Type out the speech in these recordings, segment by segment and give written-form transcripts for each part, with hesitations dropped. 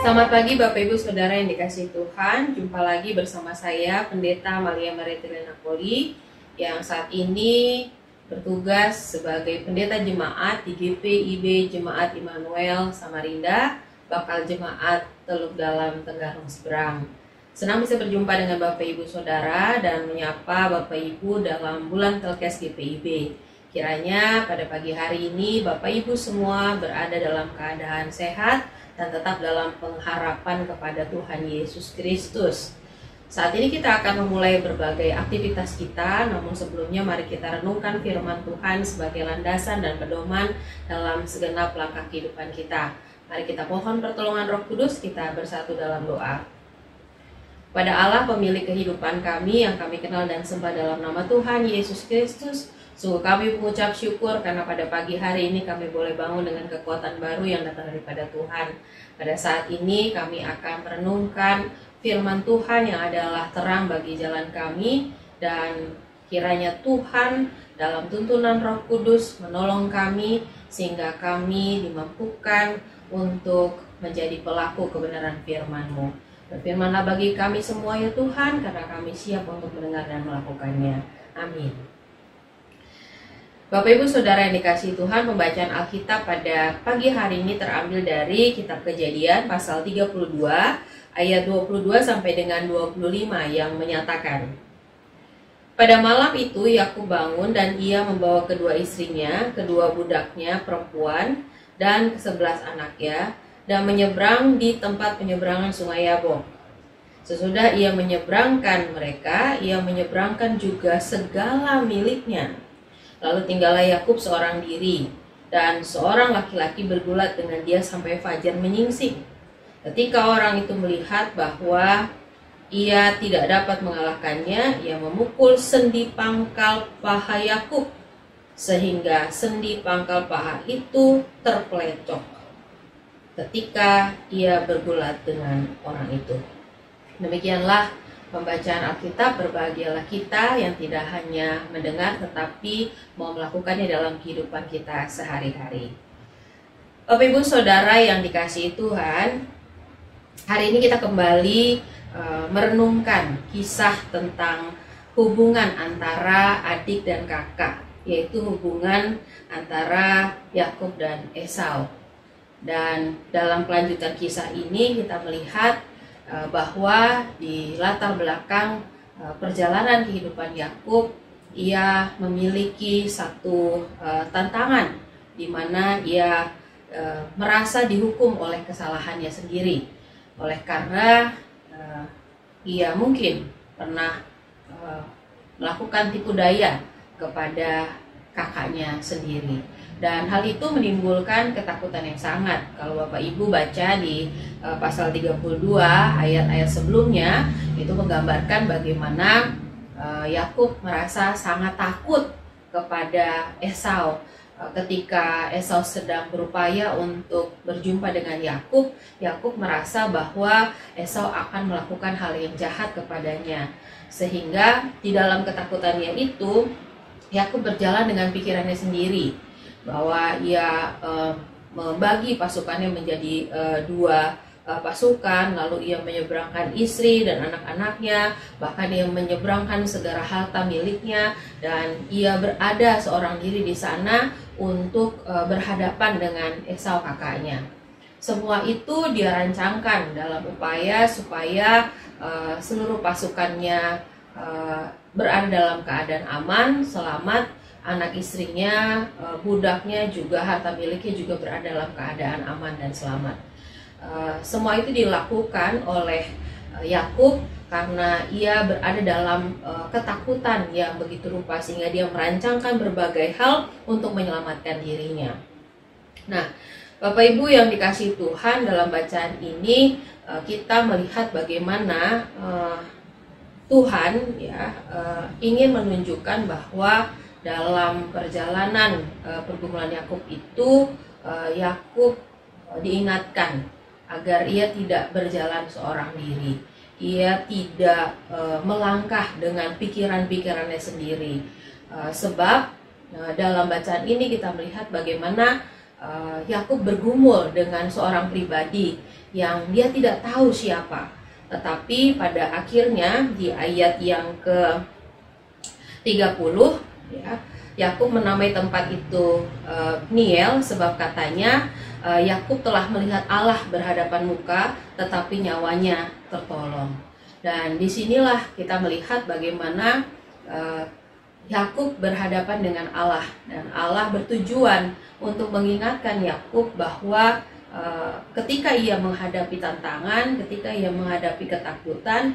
Selamat pagi Bapak Ibu Saudara yang dikasihi Tuhan. Jumpa lagi bersama saya Pendeta Malia Mariettina Napoli yang saat ini bertugas sebagai pendeta jemaat di GPIB Jemaat Immanuel Samarinda, bakal jemaat Teluk Dalam Tenggarong Seberang. Senang bisa berjumpa dengan Bapak Ibu Saudara dan menyapa Bapak Ibu dalam bulan Telkes GPIB. Kiranya pada pagi hari ini Bapak Ibu semua berada dalam keadaan sehat dan tetap dalam pengharapan kepada Tuhan Yesus Kristus. Saat ini kita akan memulai berbagai aktivitas kita, namun sebelumnya mari kita renungkan firman Tuhan sebagai landasan dan pedoman dalam segenap langkah kehidupan kita. Mari kita mohon pertolongan Roh Kudus, kita bersatu dalam doa. Pada Allah pemilik kehidupan kami yang kami kenal dan sembah dalam nama Tuhan Yesus Kristus, sungguh kami mengucap syukur karena pada pagi hari ini kami boleh bangun dengan kekuatan baru yang datang daripada Tuhan. Pada saat ini kami akan merenungkan firman Tuhan yang adalah terang bagi jalan kami, dan kiranya Tuhan dalam tuntunan Roh Kudus menolong kami sehingga kami dimampukan untuk menjadi pelaku kebenaran firman-Mu. Berfirmanlah bagi kami semua ya Tuhan, karena kami siap untuk mendengar dan melakukannya. Amin. Bapak Ibu Saudara yang dikasihi Tuhan, pembacaan Alkitab pada pagi hari ini terambil dari Kitab Kejadian pasal 32 ayat 22 sampai dengan 25 yang menyatakan, pada malam itu Yakub bangun dan ia membawa kedua istrinya, kedua budaknya perempuan dan ke-11 anaknya, dan menyeberang di tempat penyeberangan sungai Yabok. Sesudah ia menyeberangkan mereka, ia menyeberangkan juga segala miliknya. Lalu tinggallah Yakub seorang diri, dan seorang laki-laki bergulat dengan dia sampai fajar menyingsing. Ketika orang itu melihat bahwa ia tidak dapat mengalahkannya, ia memukul sendi pangkal paha Yakub, sehingga sendi pangkal paha itu terpelecok ketika ia bergulat dengan orang itu. Demikianlah pembacaan Alkitab. Berbahagialah kita yang tidak hanya mendengar tetapi mau melakukannya dalam kehidupan kita sehari-hari. Bapak Ibu Saudara yang dikasihi Tuhan, hari ini kita kembali merenungkan kisah tentang hubungan antara adik dan kakak, yaitu hubungan antara Yakub dan Esau. Dan dalam kelanjutan kisah ini kita melihat bahwa di latar belakang perjalanan kehidupan Yakub, ia memiliki satu tantangan di mana ia merasa dihukum oleh kesalahannya sendiri, oleh karena ia mungkin pernah melakukan tipu daya kepada kakaknya sendiri. Dan hal itu menimbulkan ketakutan yang sangat. Kalau Bapak Ibu baca di pasal 32 ayat-ayat sebelumnya, itu menggambarkan bagaimana Yakub merasa sangat takut kepada Esau. Ketika Esau sedang berupaya untuk berjumpa dengan Yakub, Yakub merasa bahwa Esau akan melakukan hal yang jahat kepadanya. Sehingga di dalam ketakutannya itu, Yakub berjalan dengan pikirannya sendiri, bahwa ia membagi pasukannya menjadi dua pasukan, lalu ia menyeberangkan istri dan anak-anaknya, bahkan ia menyeberangkan segala harta miliknya, dan ia berada seorang diri di sana untuk berhadapan dengan Esau kakaknya. Semua itu dia rancangkan dalam upaya supaya seluruh pasukannya berada dalam keadaan aman, selamat. Anak istrinya, budaknya, juga harta miliknya juga berada dalam keadaan aman dan selamat. Semua itu dilakukan oleh Yakub karena ia berada dalam ketakutan yang begitu rupa, sehingga dia merancangkan berbagai hal untuk menyelamatkan dirinya. Nah, Bapak Ibu yang dikasihi Tuhan, dalam bacaan ini kita melihat bagaimana Tuhan ingin menunjukkan bahwa dalam perjalanan pergumulan Yakub itu, Yakub diingatkan agar ia tidak berjalan seorang diri. Ia tidak melangkah dengan pikiran-pikirannya sendiri. Sebab dalam bacaan ini kita melihat bagaimana Yakub bergumul dengan seorang pribadi yang dia tidak tahu siapa. Tetapi pada akhirnya di ayat yang ke-30 ya, Yakub menamai tempat itu Peniel, sebab katanya Yakub telah melihat Allah berhadapan muka, tetapi nyawanya tertolong. Dan disinilah kita melihat bagaimana Yakub berhadapan dengan Allah, dan Allah bertujuan untuk mengingatkan Yakub bahwa ketika ia menghadapi tantangan, ketika ia menghadapi ketakutan,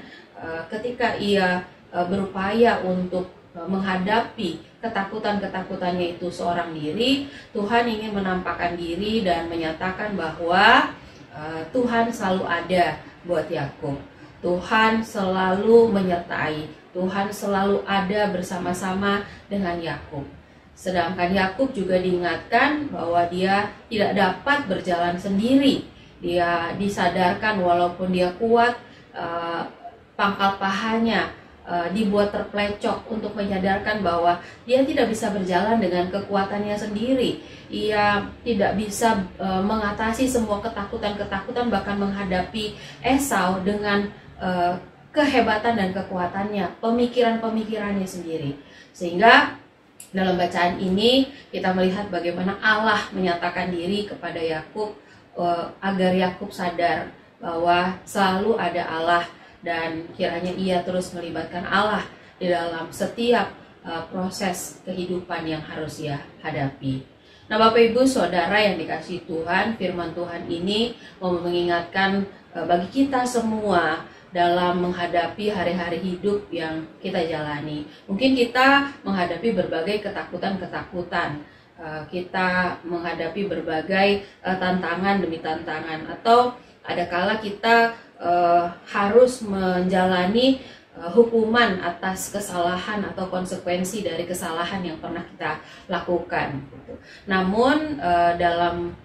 ketika ia berupaya untuk menghadapi ketakutan-ketakutannya itu seorang diri, Tuhan ingin menampakkan diri dan menyatakan bahwa Tuhan selalu ada buat Yakub. Tuhan selalu menyertai, Tuhan selalu ada bersama-sama dengan Yakub. Sedangkan Yakub juga diingatkan bahwa dia tidak dapat berjalan sendiri. Dia disadarkan walaupun dia kuat, pangkal pahanya dibuat terplecok untuk menyadarkan bahwa dia tidak bisa berjalan dengan kekuatannya sendiri. Ia tidak bisa mengatasi semua ketakutan-ketakutan, bahkan menghadapi Esau dengan kehebatan dan kekuatannya, pemikiran-pemikirannya sendiri. Sehingga dalam bacaan ini kita melihat bagaimana Allah menyatakan diri kepada Yakub agar Yakub sadar bahwa selalu ada Allah, dan kiranya ia terus melibatkan Allah di dalam setiap proses kehidupan yang harus ia hadapi. Nah, Bapak Ibu Saudara yang dikasihi Tuhan, firman Tuhan ini mau mengingatkan bagi kita semua dalam menghadapi hari-hari hidup yang kita jalani. Mungkin kita menghadapi berbagai ketakutan-ketakutan, kita menghadapi berbagai tantangan demi tantangan, atau adakala kita harus menjalani hukuman atas kesalahan atau konsekuensi dari kesalahan yang pernah kita lakukan. Namun dalam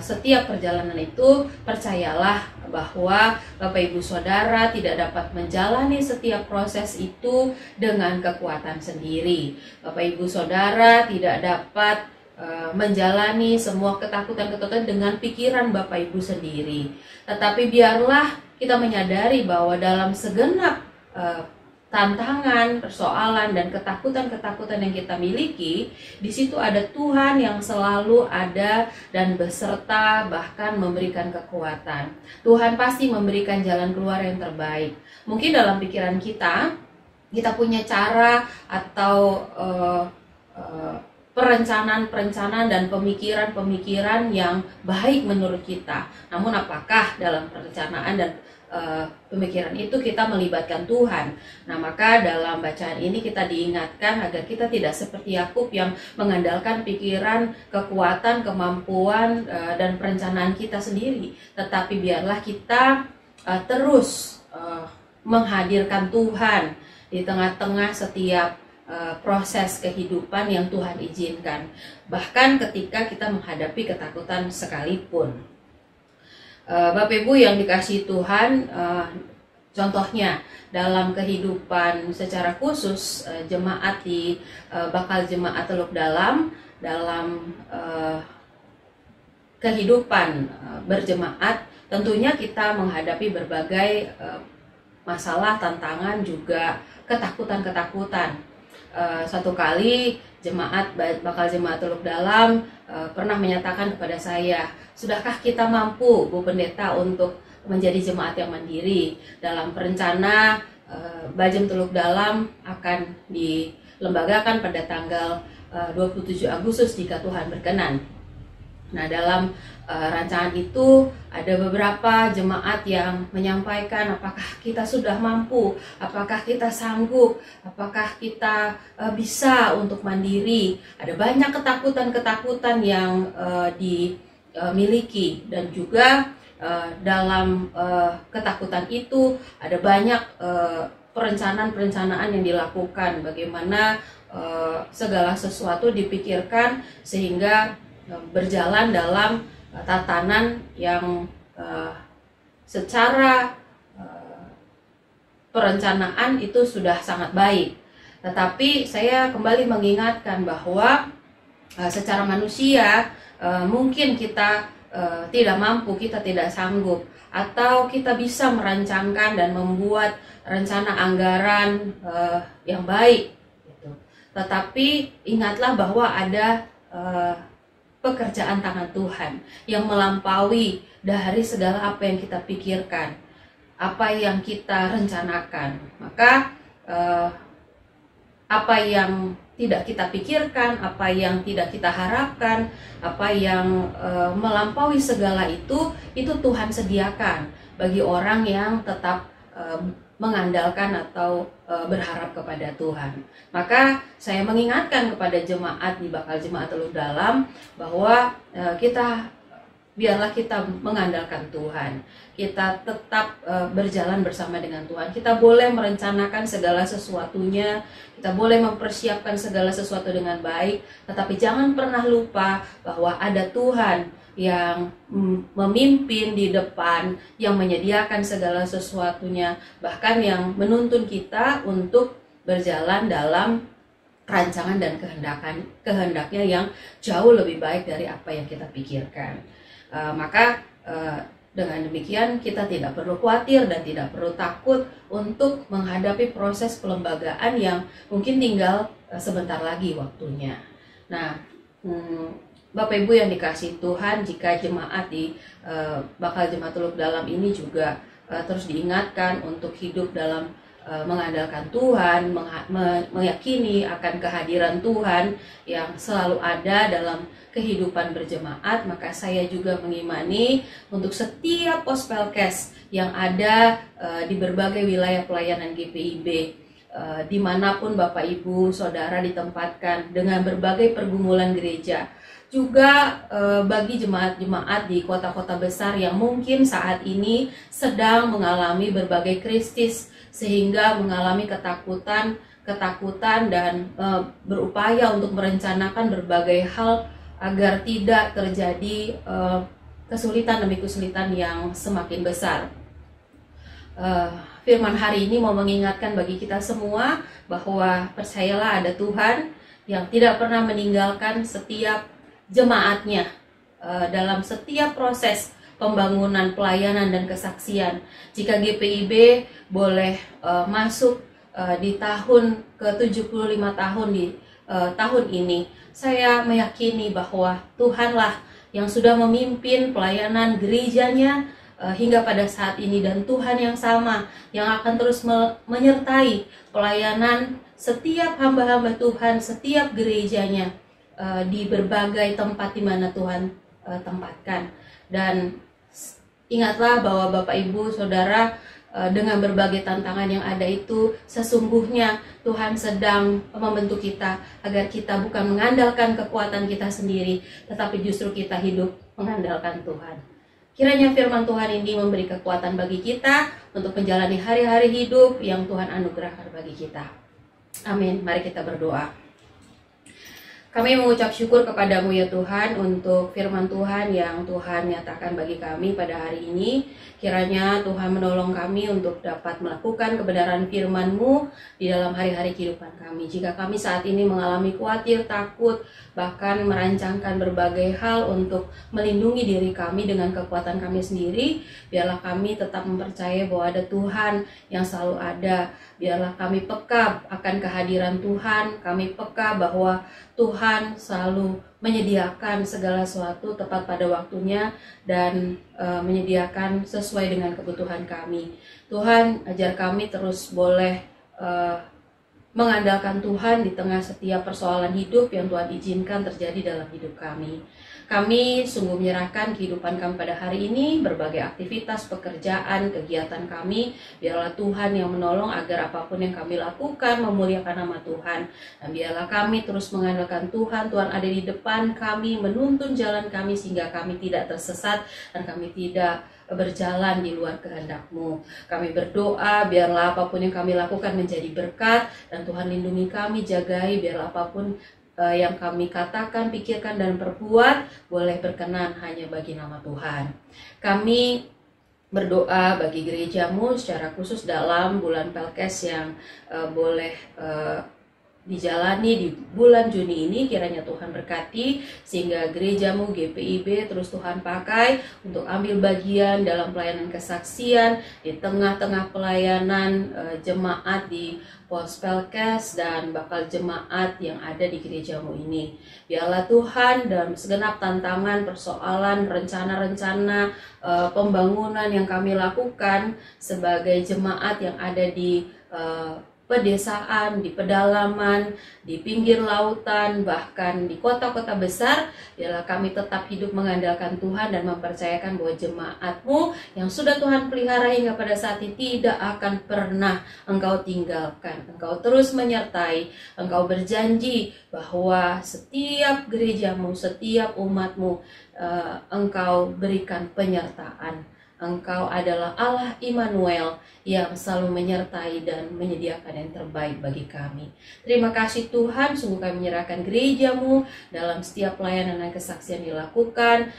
setiap perjalanan itu, percayalah bahwa Bapak Ibu Saudara tidak dapat menjalani setiap proses itu dengan kekuatan sendiri. Bapak Ibu Saudara tidak dapat menjalani semua ketakutan-ketakutan dengan pikiran Bapak Ibu sendiri. Tetapi biarlah kita menyadari bahwa dalam segenap tantangan, persoalan, dan ketakutan-ketakutan yang kita miliki, di situ ada Tuhan yang selalu ada dan beserta, bahkan memberikan kekuatan. Tuhan pasti memberikan jalan keluar yang terbaik. Mungkin dalam pikiran kita punya cara atau perencanaan dan pemikiran-pemikiran yang baik menurut kita. Namun apakah dalam perencanaan dan pemikiran itu kita melibatkan Tuhan? Nah, maka dalam bacaan ini kita diingatkan agar kita tidak seperti Yakub yang mengandalkan pikiran, kekuatan, kemampuan, dan perencanaan kita sendiri. Tetapi biarlah kita terus menghadirkan Tuhan di tengah-tengah setiap proses kehidupan yang Tuhan izinkan, bahkan ketika kita menghadapi ketakutan sekalipun. Bapak Ibu yang dikasihi Tuhan, contohnya dalam kehidupan secara khusus jemaat di bakal jemaat Teluk Dalam, dalam kehidupan berjemaat, tentunya kita menghadapi berbagai masalah, tantangan, juga ketakutan-ketakutan. Satu kali jemaat bakal jemaat Teluk Dalam pernah menyatakan kepada saya, sudahkah kita mampu, Bu Pendeta, untuk menjadi jemaat yang mandiri? Dalam perencana Bajem Teluk Dalam akan dilembagakan pada tanggal 27 Agustus jika Tuhan berkenan. Nah, dalam rancangan itu ada beberapa jemaat yang menyampaikan apakah kita sudah mampu, apakah kita sanggup, apakah kita bisa untuk mandiri. Ada banyak ketakutan-ketakutan yang dimiliki, dan juga dalam ketakutan itu ada banyak perencanaan-perencanaan yang dilakukan, bagaimana segala sesuatu dipikirkan sehingga berjalan dalam tatanan yang secara perencanaan itu sudah sangat baik. Tetapi saya kembali mengingatkan bahwa secara manusia mungkin kita tidak mampu, kita tidak sanggup, atau kita bisa merancangkan dan membuat rencana anggaran yang baik gitu. Tetapi ingatlah bahwa ada pekerjaan tangan Tuhan yang melampaui dari segala apa yang kita pikirkan, apa yang kita rencanakan. Maka apa yang tidak kita pikirkan, apa yang tidak kita harapkan, apa yang melampaui segala itu Tuhan sediakan bagi orang yang tetap mengandalkan atau berharap kepada Tuhan. Maka saya mengingatkan kepada jemaat di Bakal Jemaat Teluk Dalam bahwa biarlah kita mengandalkan Tuhan. Kita tetap berjalan bersama dengan Tuhan. Kita boleh merencanakan segala sesuatunya, kita boleh mempersiapkan segala sesuatu dengan baik, tetapi jangan pernah lupa bahwa ada Tuhan yang memimpin di depan, yang menyediakan segala sesuatunya, bahkan yang menuntun kita untuk berjalan dalam rancangan dan kehendaknya yang jauh lebih baik dari apa yang kita pikirkan. Maka dengan demikian kita tidak perlu khawatir dan tidak perlu takut untuk menghadapi proses pelembagaan yang mungkin tinggal sebentar lagi waktunya. Nah, Bapak Ibu yang dikasihi Tuhan, jika jemaat di Bakal Jemaat Teluk Dalam ini juga terus diingatkan untuk hidup dalam mengandalkan Tuhan, meyakini akan kehadiran Tuhan yang selalu ada dalam kehidupan berjemaat, maka saya juga mengimani untuk setiap Pospelkes yang ada di berbagai wilayah pelayanan GPIB, dimanapun Bapak Ibu Saudara ditempatkan dengan berbagai pergumulan gereja, juga bagi jemaat-jemaat di kota-kota besar yang mungkin saat ini sedang mengalami berbagai krisis, sehingga mengalami ketakutan dan berupaya untuk merencanakan berbagai hal agar tidak terjadi kesulitan demi kesulitan yang semakin besar. Firman hari ini mau mengingatkan bagi kita semua bahwa percayalah ada Tuhan yang tidak pernah meninggalkan setiap jemaatnya dalam setiap proses pembangunan, pelayanan, dan kesaksian. Jika GPIB boleh masuk di tahun ke-75 tahun di tahun ini, saya meyakini bahwa Tuhanlah yang sudah memimpin pelayanan gerejanya hingga pada saat ini, dan Tuhan yang sama yang akan terus menyertai pelayanan setiap hamba-hamba Tuhan, setiap gerejanya di berbagai tempat di mana Tuhan tempatkan. Dan ingatlah bahwa Bapak Ibu Saudara, dengan berbagai tantangan yang ada itu, sesungguhnya Tuhan sedang membentuk kita agar kita bukan mengandalkan kekuatan kita sendiri, tetapi justru kita hidup mengandalkan Tuhan. Kiranya firman Tuhan ini memberi kekuatan bagi kita untuk menjalani hari-hari hidup yang Tuhan anugerahkan bagi kita. Amin. Mari kita berdoa. Kami mengucap syukur kepadamu ya Tuhan untuk firman Tuhan yang Tuhan nyatakan bagi kami pada hari ini. Kiranya Tuhan menolong kami untuk dapat melakukan kebenaran firman-Mu di dalam hari-hari kehidupan kami. Jika kami saat ini mengalami khawatir, takut, bahkan merancangkan berbagai hal untuk melindungi diri kami dengan kekuatan kami sendiri, biarlah kami tetap mempercayai bahwa ada Tuhan yang selalu ada. Biarlah kami peka akan kehadiran Tuhan, kami peka bahwa Tuhan selalu menyediakan segala sesuatu tepat pada waktunya dan menyediakan sesuai dengan kebutuhan kami. Tuhan, ajar kami terus boleh mengandalkan Tuhan di tengah setiap persoalan hidup yang Tuhan izinkan terjadi dalam hidup kami. Kami sungguh menyerahkan kehidupan kami pada hari ini, berbagai aktivitas, pekerjaan, kegiatan kami. Biarlah Tuhan yang menolong agar apapun yang kami lakukan memuliakan nama Tuhan. Dan biarlah kami terus mengandalkan Tuhan. Tuhan ada di depan kami, menuntun jalan kami sehingga kami tidak tersesat dan kami tidak berjalan di luar kehendak-Mu. Kami berdoa biarlah apapun yang kami lakukan menjadi berkat, dan Tuhan lindungi kami, jagai, biarlah apapun yang kami katakan, pikirkan, dan perbuat boleh berkenan hanya bagi nama Tuhan. Kami berdoa bagi gereja-Mu secara khusus dalam bulan Pelkes yang boleh dijalani di bulan Juni ini. Kiranya Tuhan berkati sehingga gerejamu GPIB terus Tuhan pakai untuk ambil bagian dalam pelayanan kesaksian di tengah-tengah pelayanan jemaat di Pospelkes dan bakal jemaat yang ada di gerejamu ini. Biarlah Tuhan dalam segenap tantangan, persoalan, rencana-rencana pembangunan yang kami lakukan sebagai jemaat yang ada di pedesaan, di pedalaman, di pinggir lautan, bahkan di kota-kota besar, biarlah kami tetap hidup mengandalkan Tuhan dan mempercayakan bahwa jemaat-Mu yang sudah Tuhan pelihara hingga pada saat ini tidak akan pernah Engkau tinggalkan. Engkau terus menyertai, Engkau berjanji bahwa setiap gereja-Mu, setiap umat-Mu, Engkau berikan penyertaan. Engkau adalah Allah Immanuel yang selalu menyertai dan menyediakan yang terbaik bagi kami. Terima kasih Tuhan, sungguh kami menyerahkan gereja-Mu dalam setiap pelayanan dan kesaksian dilakukan,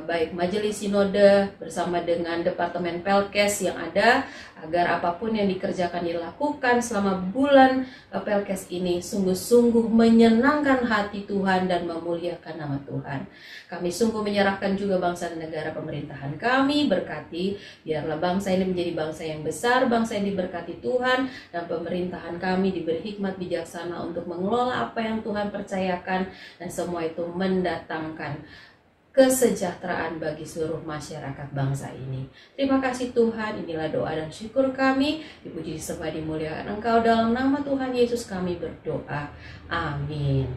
baik majelis sinode bersama dengan Departemen Pelkes yang ada, agar apapun yang dikerjakan dilakukan selama bulan Pelkes ini sungguh-sungguh menyenangkan hati Tuhan dan memuliakan nama Tuhan. Kami sungguh menyerahkan juga bangsa dan negara pemerintahan kami, berkati biarlah bangsa ini menjadi bangsa yang besar, bangsa yang diberkati Tuhan, dan pemerintahan kami diberi hikmat bijaksana untuk mengelola apa yang Tuhan percayakan, dan semua itu mendatangkan kesejahteraan bagi seluruh masyarakat bangsa ini. Terima kasih Tuhan, inilah doa dan syukur kami, dipuji disembah dimuliakan Engkau dalam nama Tuhan Yesus kami berdoa. Amin.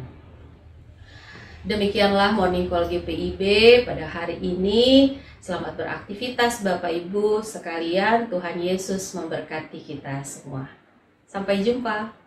Demikianlah Morning Call GPIB pada hari ini. Selamat beraktivitas Bapak Ibu sekalian. Tuhan Yesus memberkati kita semua. Sampai jumpa.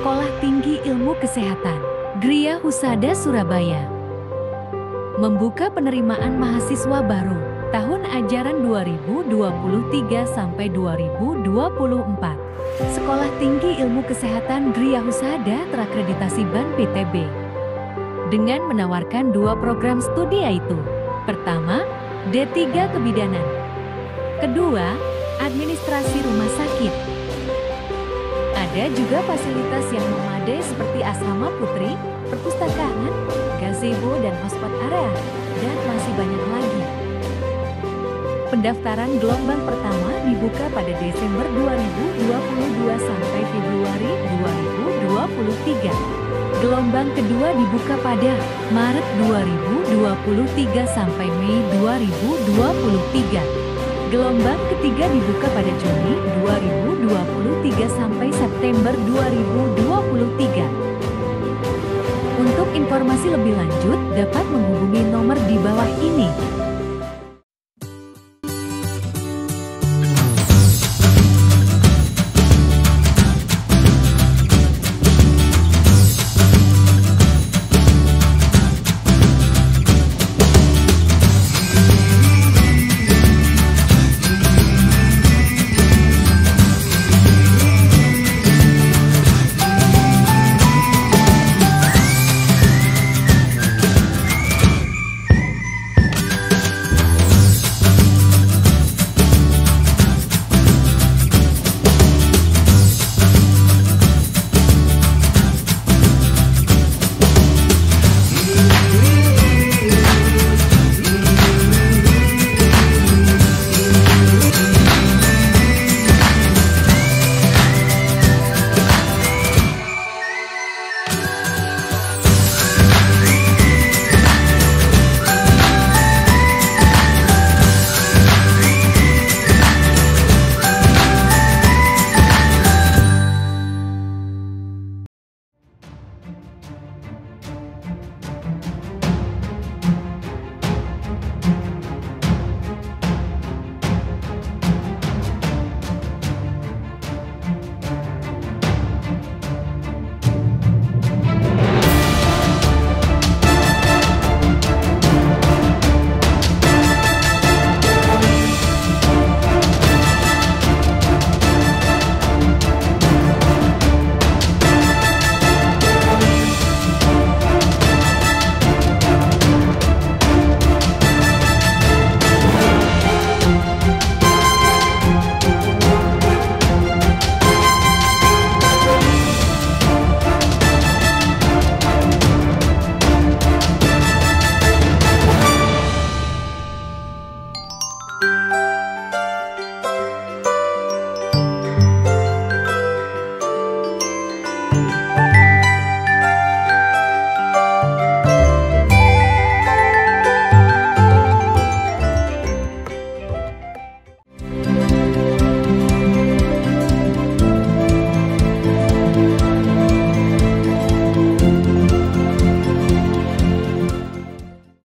Sekolah Tinggi Ilmu Kesehatan, Gria Husada Surabaya, membuka penerimaan mahasiswa baru tahun ajaran 2023 sampai 2024. Sekolah Tinggi Ilmu Kesehatan Gria Husada terakreditasi BAN PTB dengan menawarkan 2 program studi yaitu: pertama, D3 Kebidanan, kedua, Administrasi Rumah Sakit. Ada juga fasilitas yang memadai seperti asrama putri, perpustakaan, gazebo dan hotspot area, dan masih banyak lagi. Pendaftaran gelombang pertama dibuka pada Desember 2022 sampai Februari 2023. Gelombang kedua dibuka pada Maret 2023 sampai Mei 2023. Gelombang ketiga dibuka pada Juni 2023 sampai September 2023. Untuk informasi lebih lanjut dapat menghubungi nomor di bawah ini.